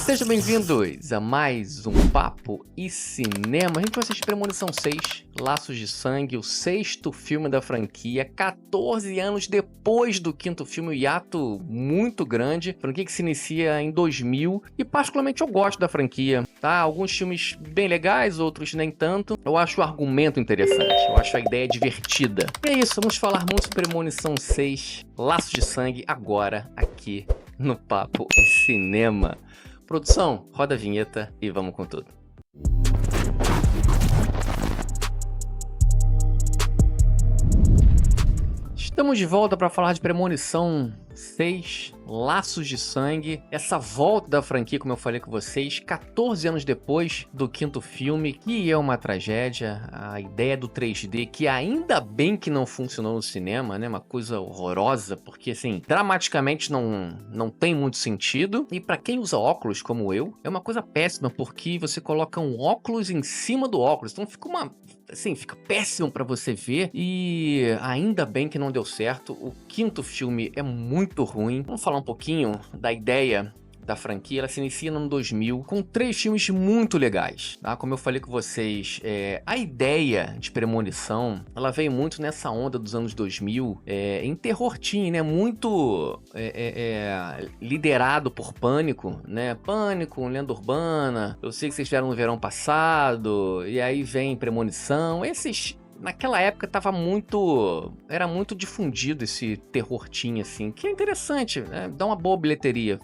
Sejam bem-vindos a mais um Papo e Cinema. A gente vai assistir Premonição 6, Laços de Sangue, o sexto filme da franquia, 14 anos depois do quinto filme, um hiato muito grande, franquia que se inicia em 2000, e particularmente eu gosto da franquia, tá? Alguns filmes bem legais, outros nem tanto. Eu acho o argumento interessante, eu acho a ideia divertida. E é isso, vamos falar muito sobre Premonição 6, Laços de Sangue, agora, aqui no Papo e Cinema. Produção, roda a vinheta e vamos com tudo. Estamos de volta para falar de Premonição 6, Laços de Sangue. Essa volta da franquia, como eu falei com vocês, 14 anos depois do quinto filme, que é uma tragédia. A ideia do 3D, que ainda bem que não funcionou no cinema, né? Uma coisa horrorosa, porque assim, dramaticamente não tem muito sentido. E para quem usa óculos, como eu, é uma coisa péssima, porque você coloca um óculos em cima do óculos. Então fica péssimo pra você ver, e ainda bem que não deu certo. O quinto filme é muito ruim. Vamos falar um pouquinho da ideia da franquia. Ela se inicia no ano 2000 com 3 filmes muito legais, tá? Como eu falei com vocês, a ideia de Premonição, ela veio muito nessa onda dos anos 2000, em terror teen, né? Muito liderado por Pânico, né? Pânico, Lenda Urbana, eu sei que vocês vieram no verão passado, e aí vem Premonição, esses... Naquela época era muito difundido esse terror teen, assim, que é interessante, né? Dá uma boa bilheteria.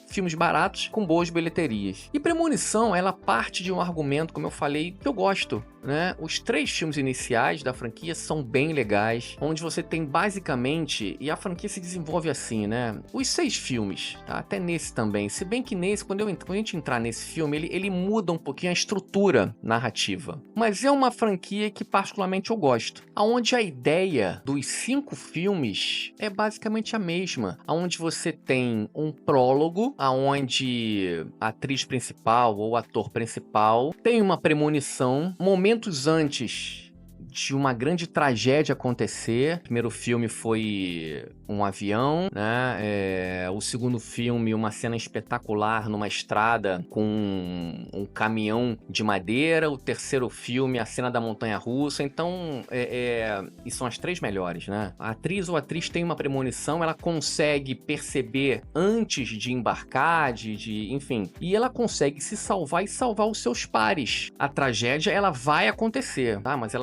Filmes baratos com boas bilheterias. E Premonição, ela parte de um argumento, como eu falei, que eu gosto, né? Os 3 filmes iniciais da franquia são bem legais, onde você tem basicamente, e a franquia se desenvolve assim, né? Os 6 filmes, tá? Até nesse também. Se bem que nesse, quando a gente entrar nesse filme, ele muda um pouquinho a estrutura narrativa. Mas é uma franquia que particularmente eu gosto. Aonde a ideia dos 5 filmes é basicamente a mesma. Aonde você tem um prólogo, aonde a atriz principal ou ator principal tem uma premonição momentos antes de uma grande tragédia acontecer. O primeiro filme foi um avião, né? O segundo filme, uma cena espetacular numa estrada com um caminhão de madeira. O terceiro filme, a cena da montanha-russa. Então, e são as 3 melhores, né? A atriz tem uma premonição, ela consegue perceber antes de embarcar, enfim, e ela consegue se salvar e salvar os seus pares. A tragédia, ela vai acontecer, tá? Mas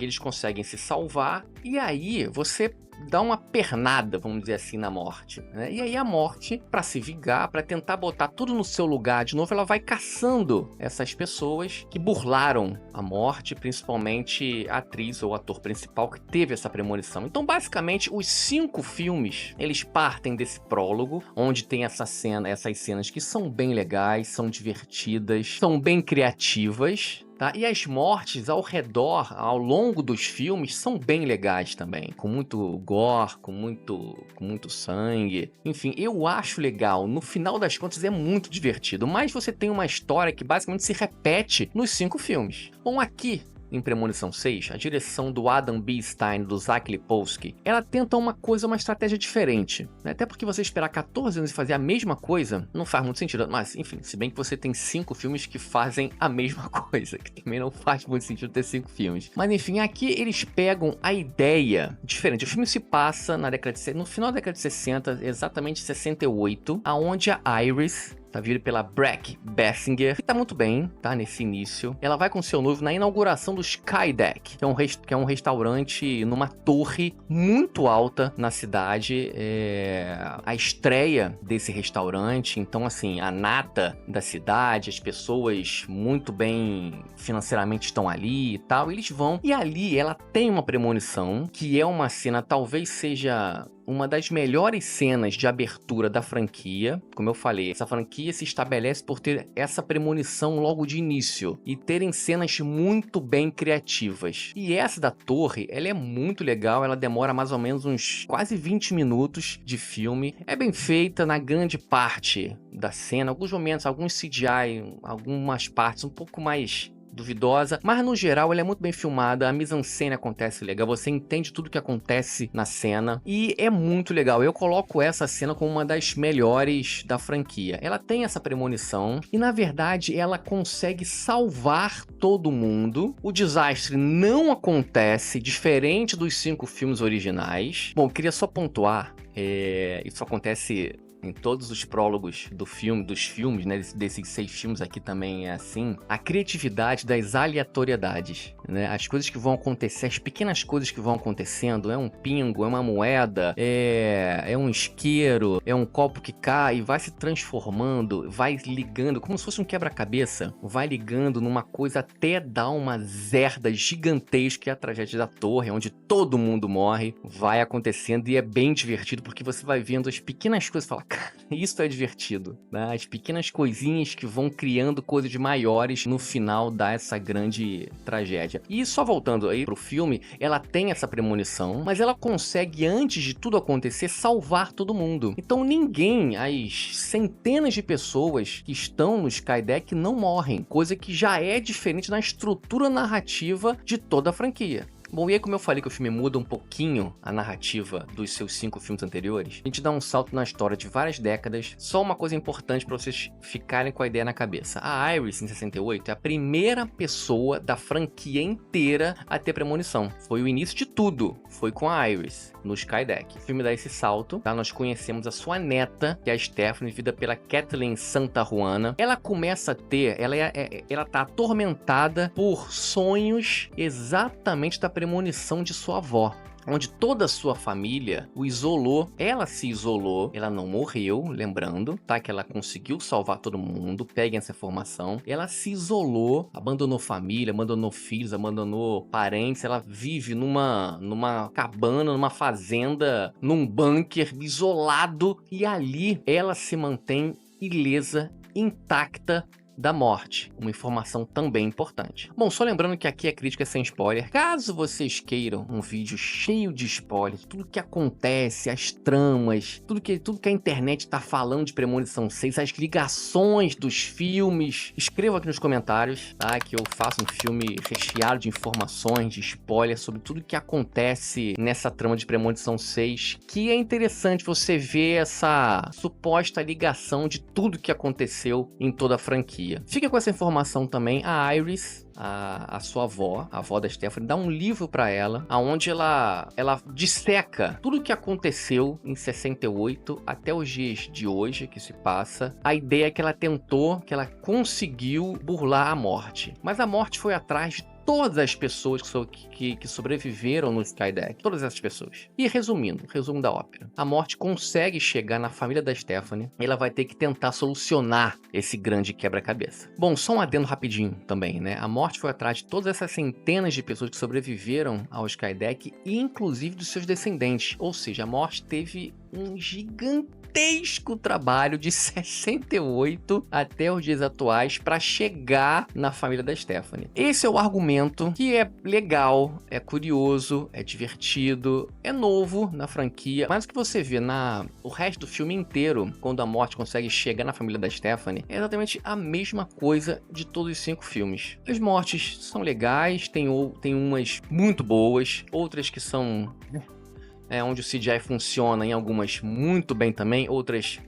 eles conseguem se salvar, e aí você dá uma pernada, vamos dizer assim, na morte, né? E aí a morte, pra se vingar, pra tentar botar tudo no seu lugar de novo, ela vai caçando essas pessoas que burlaram a morte, principalmente a atriz ou ator principal que teve essa premonição. Então, basicamente, os 5 filmes, eles partem desse prólogo, onde tem essas cenas que são bem legais, são divertidas, são bem criativas, tá? E as mortes ao redor, ao longo dos filmes, são bem legais também. Com muito gore, com muito sangue. Enfim, eu acho legal. No final das contas, é muito divertido. Mas você tem uma história que basicamente se repete nos 5 filmes. Bom, aqui em Premonição 6, a direção do Adam B. Stein, do Zach Lipovsky, ela tenta uma estratégia diferente, né? Até porque você esperar 14 anos e fazer a mesma coisa, não faz muito sentido. Mas, enfim, se bem que você tem 5 filmes que fazem a mesma coisa, que também não faz muito sentido ter 5 filmes. Mas, enfim, aqui eles pegam a ideia diferente. O filme se passa no final da década de 60, exatamente 68, aonde a Iris tá vindo pela Breck Bessinger, que tá muito bem, tá? Nesse início. Ela vai com seu noivo na inauguração do Skydeck, que é um restaurante numa torre muito alta na cidade. A estreia desse restaurante, então, assim, a nata da cidade, as pessoas muito bem financeiramente estão ali e tal, eles vão. E ali ela tem uma premonição, que é uma cena, talvez seja uma das melhores cenas de abertura da franquia. Como eu falei, essa franquia se estabelece por ter essa premonição logo de início e terem cenas muito bem criativas. E essa da torre, ela é muito legal, ela demora mais ou menos uns quase 20 minutos de filme. É bem feita na grande parte da cena, alguns momentos, alguns CGI, algumas partes um pouco mais duvidosa, mas no geral ela é muito bem filmada, a mise-en-scène acontece legal, você entende tudo que acontece na cena e é muito legal. Eu coloco essa cena como uma das melhores da franquia. Ela tem essa premonição e na verdade ela consegue salvar todo mundo. O desastre não acontece, diferente dos 5 filmes originais. Bom, eu queria só pontuar, isso acontece em todos os prólogos dos filmes, né, desses 6 filmes aqui também é assim, a criatividade das aleatoriedades, né, as coisas que vão acontecer, as pequenas coisas que vão acontecendo, é um pingo, é uma moeda, é um isqueiro, é um copo que cai e vai se transformando, vai ligando, como se fosse um quebra-cabeça, vai ligando numa coisa até dar uma zerda gigantesca, que é a tragédia da torre, onde todo mundo morre, vai acontecendo e é bem divertido, porque você vai vendo as pequenas coisas e fala, isso é divertido, né? As pequenas coisinhas que vão criando coisas maiores no final dá essa grande tragédia. E só voltando aí pro filme, ela tem essa premonição, mas ela consegue, antes de tudo acontecer, salvar todo mundo. Então ninguém, as centenas de pessoas que estão no Skydeck não morrem, coisa que já é diferente na estrutura narrativa de toda a franquia. Bom, e aí como eu falei que o filme muda um pouquinho a narrativa dos seus 5 filmes anteriores, a gente dá um salto na história de várias décadas. Só uma coisa importante para vocês ficarem com a ideia na cabeça. A Iris, em 68, é a primeira pessoa da franquia inteira a ter premonição. Foi o início de tudo, foi com a Iris, no Skydeck. O filme dá esse salto, tá? Nós conhecemos a sua neta, que é a Stephanie, vivida pela Kathleen Santa Juana. Ela começa a ter, ela tá atormentada por sonhos exatamente da premonição de sua avó, onde toda a sua família o isolou. Ela se isolou, ela não morreu, lembrando, tá? Que ela conseguiu salvar todo mundo, peguem essa informação. Ela se isolou, abandonou família, abandonou filhos, abandonou parentes. Ela vive numa cabana, numa fazenda, num bunker, isolado. E ali ela se mantém ilesa, intacta da morte, uma informação também importante. Bom, só lembrando que aqui a crítica é sem spoiler. Caso vocês queiram um vídeo cheio de spoilers, tudo que acontece, as tramas, tudo que a internet tá falando de Premonição 6, as ligações dos filmes, escreva aqui nos comentários, tá? Que eu faço um filme recheado de informações, de spoilers sobre tudo que acontece nessa trama de Premonição 6, que é interessante você ver essa suposta ligação de tudo que aconteceu em toda a franquia. Fica com essa informação também, a Iris, a sua avó, a avó da Stephanie, dá um livro para ela, onde ela disseca tudo o que aconteceu em 68 até os dias de hoje que se passa. A ideia é que ela tentou, que ela conseguiu burlar a morte, mas a morte foi atrás de todas as pessoas que sobreviveram no Skydeck, todas essas pessoas. E resumindo, resumo da ópera, a morte consegue chegar na família da Stephanie e ela vai ter que tentar solucionar esse grande quebra-cabeça. Bom, só um adendo rapidinho também, né? A morte foi atrás de todas essas centenas de pessoas que sobreviveram ao Skydeck e inclusive dos seus descendentes, ou seja, a morte teve um gigantesco trabalho de 68 até os dias atuais para chegar na família da Stephanie. Esse é o argumento que é legal, é curioso, é divertido, é novo na franquia, mas o que você vê o resto do filme inteiro, quando a morte consegue chegar na família da Stephanie, é exatamente a mesma coisa de todos os 5 filmes. As mortes são legais, tem umas muito boas, outras que são onde o CGI funciona em algumas muito bem também, outras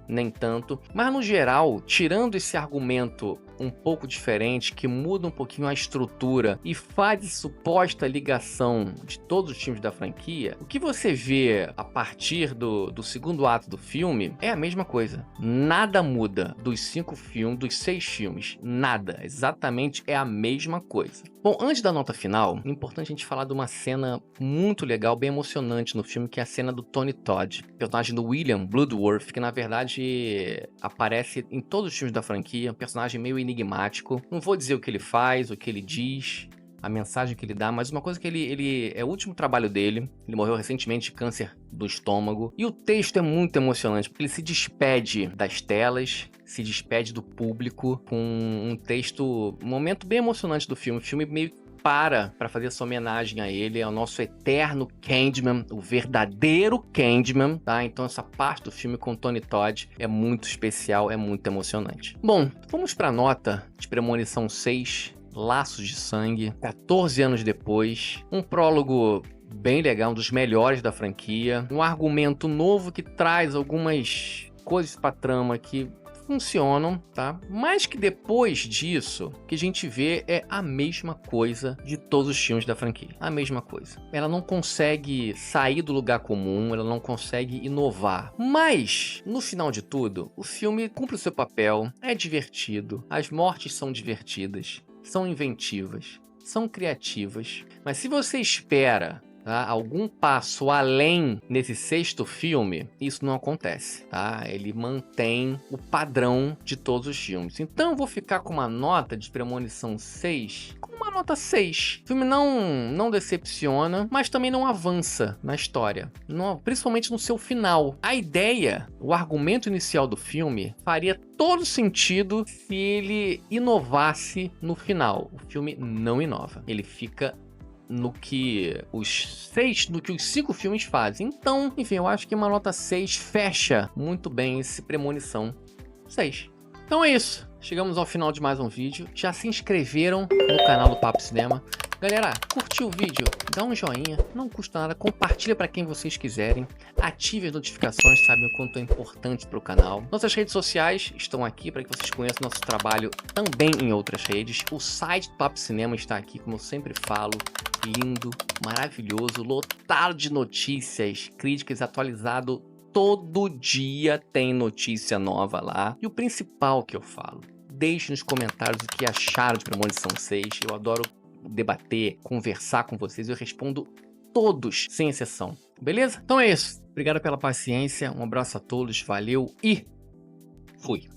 nem tanto. Mas no geral, tirando esse argumento um pouco diferente, que muda um pouquinho a estrutura e faz suposta ligação de todos os filmes da franquia, o que você vê a partir do segundo ato do filme é a mesma coisa. Nada muda dos 5 filmes, dos 6 filmes. Nada. Exatamente é a mesma coisa. Bom, antes da nota final, é importante a gente falar de uma cena muito legal, bem emocionante no filme, que é a cena do Tony Todd, personagem do William Bloodworth, que na verdade aparece em todos os filmes da franquia, um personagem meio enigmático. Não vou dizer o que ele faz, o que ele diz, a mensagem que ele dá, mas uma coisa que ele é o último trabalho dele. Ele morreu recentemente de câncer do estômago. E o texto é muito emocionante, porque ele se despede das telas, se despede do público com um texto, um momento bem emocionante do filme. O filme meio para fazer essa homenagem a ele, ao nosso eterno Candyman, o verdadeiro Candyman, tá? Então essa parte do filme com Tony Todd é muito especial, é muito emocionante. Bom, vamos para a nota de Premonição 6. Laços de Sangue, 14 anos depois. Um prólogo bem legal, um dos melhores da franquia. Um argumento novo que traz algumas coisas pra trama que funcionam, tá? Mas que depois disso, o que a gente vê é a mesma coisa de todos os filmes da franquia. A mesma coisa. Ela não consegue sair do lugar comum, ela não consegue inovar. Mas, no final de tudo, o filme cumpre o seu papel, é divertido, as mortes são divertidas, são inventivas, são criativas. Mas se você espera, tá, algum passo além nesse sexto filme, isso não acontece, tá? Ele mantém o padrão de todos os filmes. Então eu vou ficar com uma nota de Premonição 6, com uma nota 6. O filme não decepciona, mas também não avança na história, principalmente no seu final. A ideia, o argumento inicial do filme faria todo sentido se ele inovasse no final. O filme não inova, ele fica no que os 5 filmes fazem. Então, enfim, eu acho que uma nota 6 fecha muito bem esse Premonição 6. Então é isso. Chegamos ao final de mais um vídeo. Já se inscreveram no canal do Papo Cinema? Galera, curtiu o vídeo? Dá um joinha, não custa nada. Compartilha para quem vocês quiserem. Ative as notificações, sabem o quanto é importante para o canal. Nossas redes sociais estão aqui para que vocês conheçam nosso trabalho também em outras redes. O site do Papo Cinema está aqui, como eu sempre falo. Lindo, maravilhoso, lotado de notícias, críticas, atualizado. Todo dia tem notícia nova lá. E o principal que eu falo, deixe nos comentários o que acharam de Premonição 6. Eu adoro debater, conversar com vocês. Eu respondo todos, sem exceção. Beleza? Então é isso. Obrigado pela paciência. Um abraço a todos. Valeu e fui.